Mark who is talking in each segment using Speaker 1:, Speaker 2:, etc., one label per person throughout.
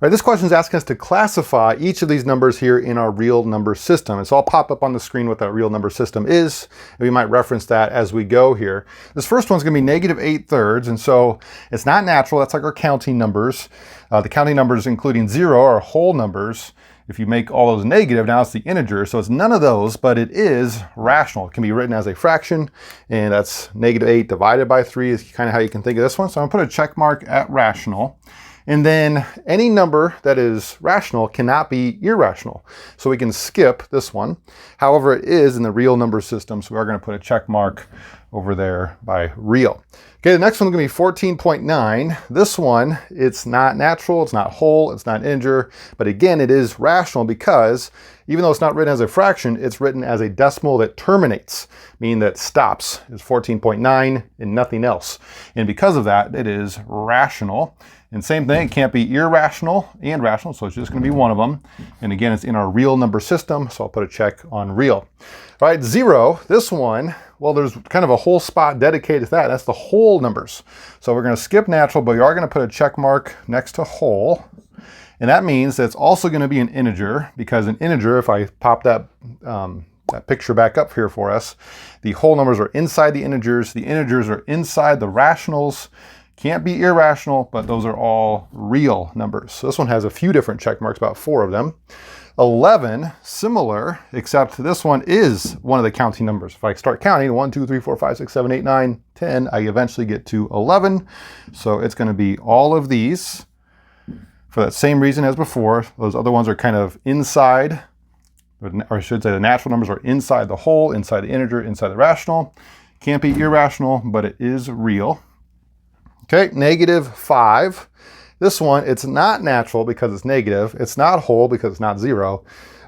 Speaker 1: Right, this question is asking us to classify each of these numbers here in our real number system. And so I'll pop up on the screen what that real number system is, and we might reference that as we go here. This first one's going to be -8/3, and so it's not natural. That's like our counting numbers. The counting numbers, including 0, are whole numbers. If you make all those negative, now it's the integer, so it's none of those, but it is rational. It can be written as a fraction, and that's -8 divided by 3 is kind of how you can think of this one. So I'm going to put a check mark at rational. And then any number that is rational cannot be irrational. So we can skip this one. However, it is in the real number system, so we are going to put a check mark over there by real. Okay, the next one's going to be 14.9. This one, it's not natural, it's not whole, it's not integer, but again, it is rational because even though it's not written as a fraction, it's written as a decimal that terminates, meaning that stops. It's 14.9 and nothing else. And because of that, it is rational. And same thing, it can't be irrational and rational, so it's just going to be one of them. And again, it's in our real number system, so I'll put a check on real. All right, 0, this one, well, there's kind of a whole spot dedicated to that. That's the whole numbers. So we're going to skip natural, but we are going to put a check mark next to whole. And that means that it's also going to be an integer, because an integer, if I pop that picture back up here for us, the whole numbers are inside the integers are inside the rationals. Can't be irrational, but those are all real numbers. So this one has a few different check marks, about 4 of them. 11, similar, except this one is one of the counting numbers. If I start counting, 1, 2, 3, 4, 5, 6, 7, 8, 9, 10, I eventually get to 11. So it's going to be all of these for that same reason as before. Those other ones are kind of inside, or I should say the natural numbers are inside the whole, inside the integer, inside the rational. Can't be irrational, but it is real. Okay, -5. This one, it's not natural because it's negative. It's not whole because it's not 0.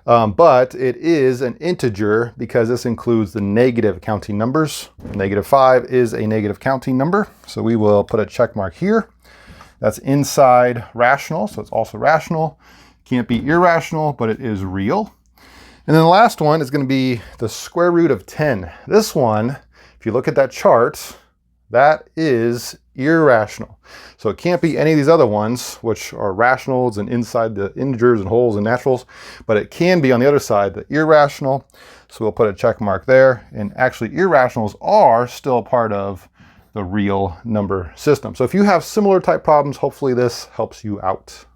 Speaker 1: But it is an integer because this includes the negative counting numbers. -5 is a negative counting number. So we will put a check mark here. That's inside rational, so it's also rational. Can't be irrational, but it is real. And then the last one is going to be the square root of 10. This one, if you look at that chart, that is irrational. So it can't be any of these other ones, which are rationals and inside the integers and wholes and naturals, but it can be on the other side, the irrational. So we'll put a check mark there. And actually irrationals are still part of the real number system. So if you have similar type problems, hopefully this helps you out.